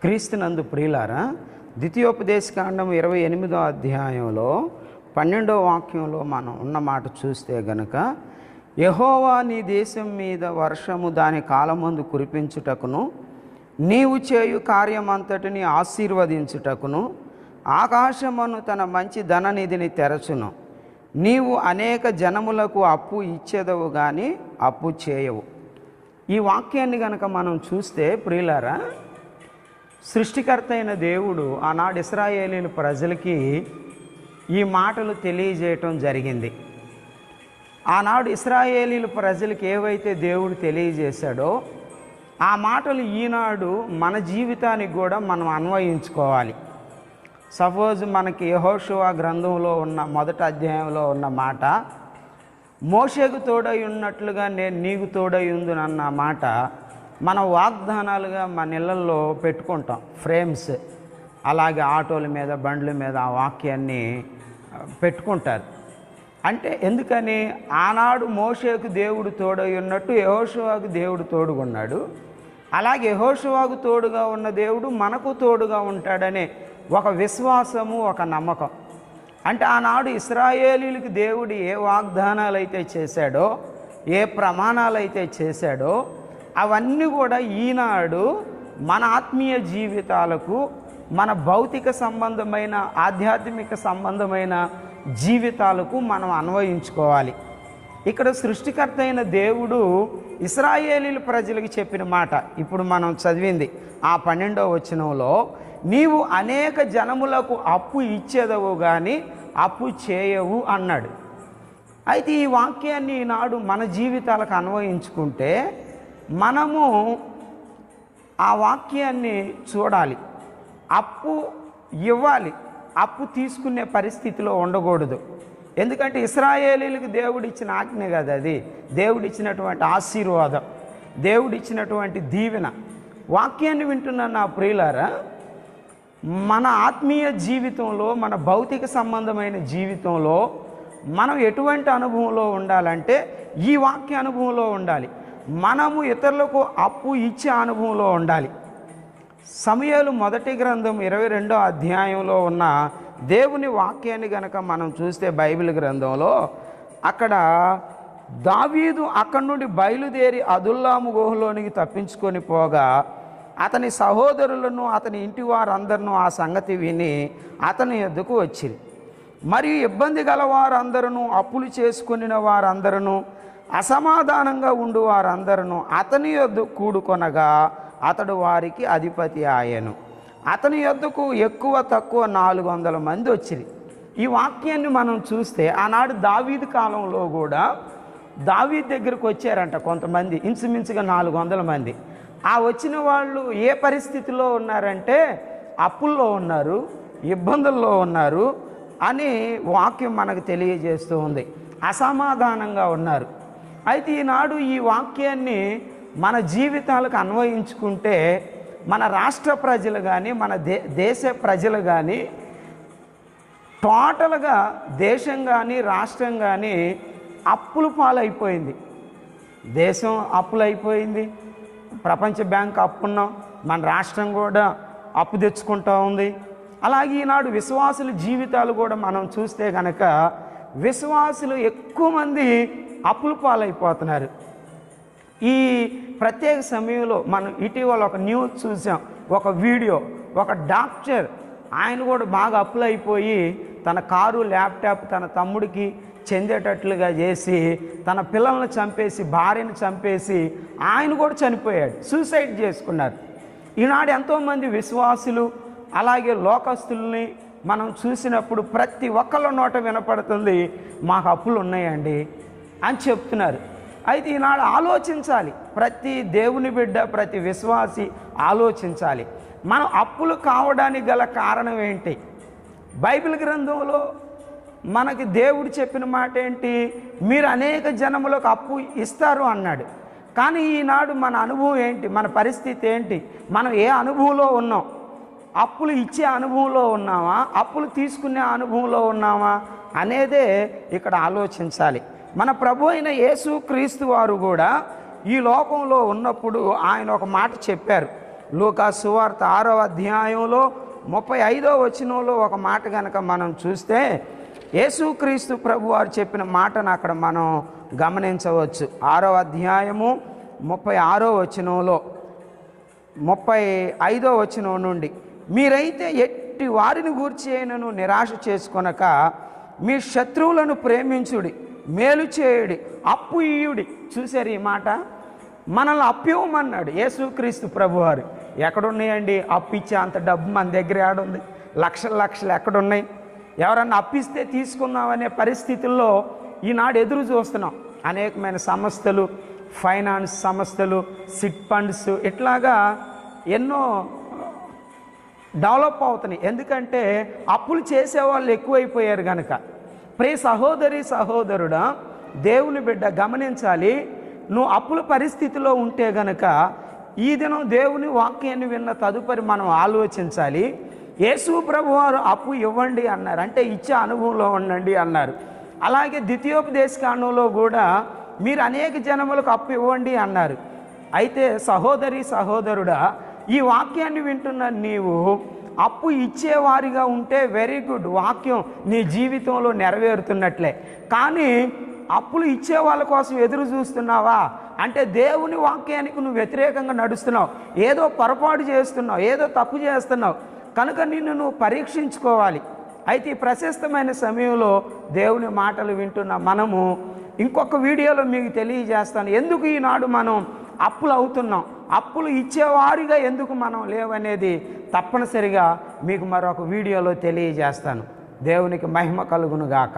క్రీస్తునందు ప్రియులారా, ద్వితీయోపదేశకాండం 28వ అధ్యాయంలో 12వ వాక్యంలో మనం ఉన్న మాట చూస్తే గనుక, యెహోవా నీ దేశం మీద వర్షము దాని కాలమందు కురిపించుటకును, నీవు చేయు కార్యమంతటిని ఆశీర్వదించుటకును ఆకాశమును తన మంచి ధననిధిని తెరచును. నీవు అనేక జనములకు అప్పు ఇచ్చేదవు కానీ అప్పు చేయవు. ఈ వాక్యాన్ని గనక మనం చూస్తే ప్రియులారా, సృష్టికర్త అయిన దేవుడు ఆనాడు ఇశ్రాయేలీయుల ప్రజలకి ఈ మాటలు తెలియజేయటం జరిగింది. ఆనాడు ఇశ్రాయేలీయుల ప్రజలకి ఏవైతే దేవుడు తెలియజేశాడో ఆ మాటలు ఈనాడు మన జీవితానికి కూడా మనం అన్వయించుకోవాలి. సపోజ్ మనకి యెహోషువ గ్రంథంలో ఉన్న 1వ అధ్యాయంలో ఉన్న మాట, మోషేకు తోడై ఉన్నట్లుగా నేను నీకు తోడై ఉందునన్న మాట మన వాగ్దానాలుగా మన ఇళ్ళల్లో పెట్టుకుంటాం, ఫ్రేమ్స్. అలాగే ఆటోల మీద, బండ్ల మీద ఆ వాక్యాన్ని పెట్టుకుంటారు. అంటే ఎందుకని, ఆనాడు మోషేకు దేవుడు తోడై ఉన్నట్టు యెహోషువకు దేవుడు తోడుగున్నాడు. అలాగే యెహోషువకు తోడుగా ఉన్న దేవుడు మనకు తోడుగా ఉంటాడనే ఒక విశ్వాసము, ఒక నమ్మకం. అంటే ఆనాడు ఇశ్రాయేలీయులకి దేవుడు ఏ వాగ్దానాలు అయితే చేశాడో, ఏ ప్రమాణాలు అయితే చేశాడో అవన్నీ కూడా ఈనాడు మన ఆత్మీయ జీవితాలకు, మన భౌతిక సంబంధమైన, ఆధ్యాత్మిక సంబంధమైన జీవితాలకు మనం అన్వయించుకోవాలి. ఇక్కడ సృష్టికర్త అయిన దేవుడు ఇశ్రాయేలీయుల ప్రజలకు చెప్పిన మాట ఇప్పుడు మనం చదివింది ఆ 12వ వచనంలో, నీవు అనేక జనములకు అప్పు ఇచ్చేదవు కానీ అప్పు చేయవు అన్నాడు. అయితే ఈ వాక్యాన్ని ఈనాడు మన జీవితాలకు అన్వయించుకుంటే మనము ఆ వాక్యాన్ని చూడాలి. అప్పు ఇవ్వాలి, అప్పు తీసుకునే పరిస్థితిలో ఉండకూడదు. ఎందుకంటే ఇశ్రాయేలీయులకు దేవుడు ఇచ్చిన ఆజ్ఞ కదా అది, దేవుడిచ్చినటువంటి ఆశీర్వాదం, దేవుడిచ్చినటువంటి దీవెన. వాక్యాన్ని వింటున్న నా ప్రియులారా, మన ఆత్మీయ జీవితంలో, మన భౌతిక సంబంధమైన జీవితంలో మనం ఎటువంటి అనుభవంలో ఉండాలంటే ఈ వాక్య అనుభవంలో ఉండాలి. మనము ఇతరులకు అప్పు ఇచ్చే అనుభవంలో ఉండాలి. సమూయేలు 1వ గ్రంథం 22వ అధ్యాయంలో ఉన్న దేవుని వాక్యాన్ని గనక మనం చూస్తే బైబిల్ గ్రంథంలో, అక్కడ దావీదు అక్కడి నుండి బయలుదేరి అదుల్లాము గుహలోనికి తప్పించుకొని పోగా అతని సహోదరులను, అతని ఇంటి వారందరూ ఆ సంగతి విని అతని యొద్దకు వచ్చిరి. మరియు ఇబ్బంది గల వారందరూ, అప్పులు చేసుకుని వారందరూ, అసమాధానంగా ఉండు వారందరూ అతని యొద్ద కూడుకొనగా అతడు వారికి అధిపతి ఆయను. అతని యొద్దకు ఎక్కువ తక్కువ 400 మంది వచ్చిరి. ఈ వాక్యాన్ని మనం చూస్తే ఆనాడు దావీదు కాలంలో కూడా దావీదు దగ్గరకు వచ్చారంట కొంతమంది, ఇంచుమించుగా 400 మంది. ఆ వచ్చిన వాళ్ళు ఏ పరిస్థితిలో ఉన్నారంటే అప్పుల్లో ఉన్నారు, ఇబ్బందుల్లో ఉన్నారు అని వాక్యం మనకు తెలియజేస్తూ ఉంది. అసమాధానంగా ఉన్నారు. అయితే ఈనాడు ఈ వాక్యాన్ని మన జీవితాలకు అన్వయించుకుంటే మన రాష్ట్ర ప్రజలు కానీ, మన దేశ ప్రజలు కానీ, టోటల్గా దేశం కానీ రాష్ట్రం కానీ అప్పుల పాలైపోయింది. దేశం అప్పులైపోయింది, ప్రపంచ బ్యాంక్ అప్పున్నాం, మన రాష్ట్రం కూడా అప్పు తెచ్చుకుంటూ ఉంది. అలాగే ఈనాడు విశ్వాసుల జీవితాలు కూడా మనం చూస్తే కనుక విశ్వాసులు ఎక్కువ మంది అప్పుల పాలైపోతున్నారు. ఈ ప్రత్యేక సమయంలో మనం ఇటీవల ఒక న్యూస్ చూసాం, ఒక వీడియో, ఒక డాక్టర్ ఆయన కూడా బాగా అప్పులైపోయి తన కారు, ల్యాప్టాప్ తన తమ్ముడికి చెందేటట్లుగా చేసి తన పిల్లల్ని చంపేసి, భార్యను చంపేసి ఆయన కూడా చనిపోయాడు, సూసైడ్ చేసుకున్నారు. ఈనాడు ఎంతోమంది విశ్వాసులు అలాగే లోకస్తుల్ని మనం చూసినప్పుడు ప్రతి ఒక్కళ్ళ నోట వినపడుతుంది, మాకు అప్పులు ఉన్నాయండి అని చెప్తున్నారు. అయితే ఈనాడు ఆలోచించాలి, ప్రతి దేవుని బిడ్డ, ప్రతి విశ్వాసి ఆలోచించాలి, మనం అప్పులు కావడానికి గల కారణం ఏంటి. బైబిల్ గ్రంథంలో మనకి దేవుడు చెప్పిన మాట ఏంటి, మీరు అనేక జనములకు అప్పు ఇస్తారు అన్నాడు. కానీ ఈనాడు మన అనుభవం ఏంటి, మన పరిస్థితి ఏంటి, మనం ఏ అనుభవంలో ఉన్నాం? అప్పులు ఇచ్చే అనుభవంలో ఉన్నామా, అప్పులు తీసుకునే అనుభవంలో ఉన్నామా అనేదే ఇక్కడ ఆలోచించాలి. మన ప్రభు అయిన యేసు క్రీస్తు వారు కూడా ఈ లోకంలో ఉన్నప్పుడు ఆయన ఒక మాట చెప్పారు, లూకా సువార్త 6వ అధ్యాయంలో 35వ వచనంలో ఒక మాట కనుక మనం చూస్తే యేసుక్రీస్తు ప్రభు వారు చెప్పిన మాటను అక్కడ మనం గమనించవచ్చు. 6వ అధ్యాయము 36వ వచనంలో 35వ వచనం నుండి, మీరైతే ఎట్టి వారిని గూర్చి అయినను నిరాశ చేసుకొనక మీ శత్రువులను ప్రేమించుడి, మేలు చేయుడి, అప్పు ఇయ్యుడి. చూశారు ఈ మాట? మనల్ని అప్పు ఇవ్వమన్నాడు యేసుక్రీస్తు ప్రభువారు. ఎక్కడున్నాయండి అప్పు ఇచ్చే అంత డబ్బు మన దగ్గర ఏడుంది? లక్షలు లక్షలు ఎక్కడున్నాయి? ఎవరన్నా అప్పిస్తే తీసుకుందామనే పరిస్థితుల్లో ఈనాడు ఎదురు చూస్తున్నాం. అనేకమైన సంస్థలు, ఫైనాన్స్ సంస్థలు, సిట్ ఫండ్స్ ఇట్లాగా ఎన్నో డెవలప్ అవుతున్నాయి. ఎందుకంటే అప్పులు చేసేవాళ్ళు ఎక్కువైపోయారు కనుక. ప్రియ సహోదరి సహోదరుడా, దేవుని బిడ్డ గమనించాలి. నువ్వు అప్పుల పరిస్థితిలో ఉంటే గనక ఈ దినం దేవుని వాక్యాన్ని విన్న తదుపరి మనం ఆలోచించాలి. యేసు ప్రభువారు అప్పు ఇవ్వండి అన్నారు, అంటే ఇచ్చే అనుభవంలో ఉండండి అన్నారు. అలాగే ద్వితీయోపదేశకాండంలో కూడా మీరు అనేక జనములకు అప్పు ఇవ్వండి అన్నారు. అయితే సహోదరి సహోదరుడా, ఈ వాక్యాన్ని వింటున్న నీవు అప్పు ఇచ్చేవారిగా ఉంటే వెరీ గుడ్, వాక్యం నీ జీవితంలో నెరవేరుతున్నట్లే. కానీ అప్పులు ఇచ్చే వాళ్ళ కోసం ఎదురు చూస్తున్నావా అంటే దేవుని వాక్యానికి నువ్వు వ్యతిరేకంగా నడుస్తున్నావు, ఏదో పొరపాటు చేస్తున్నావు, ఏదో తప్పు చేస్తున్నావు కనుక నిన్ను నువ్వు పరీక్షించుకోవాలి. అయితే ఈ ప్రశస్తమైన సమయంలో దేవుని మాటలు వింటున్న మనము ఇంకొక వీడియోలో మీకు తెలియజేస్తాను ఎందుకు ఈనాడు మనం అప్పులు అవుతున్నాం, అప్పులు ఇచ్చేవారిగా ఎందుకు మనం లేవనేది తప్పనిసరిగా మీకు మరొక వీడియోలో తెలియజేస్తాను. దేవునికి మహిమ కలుగును గాక.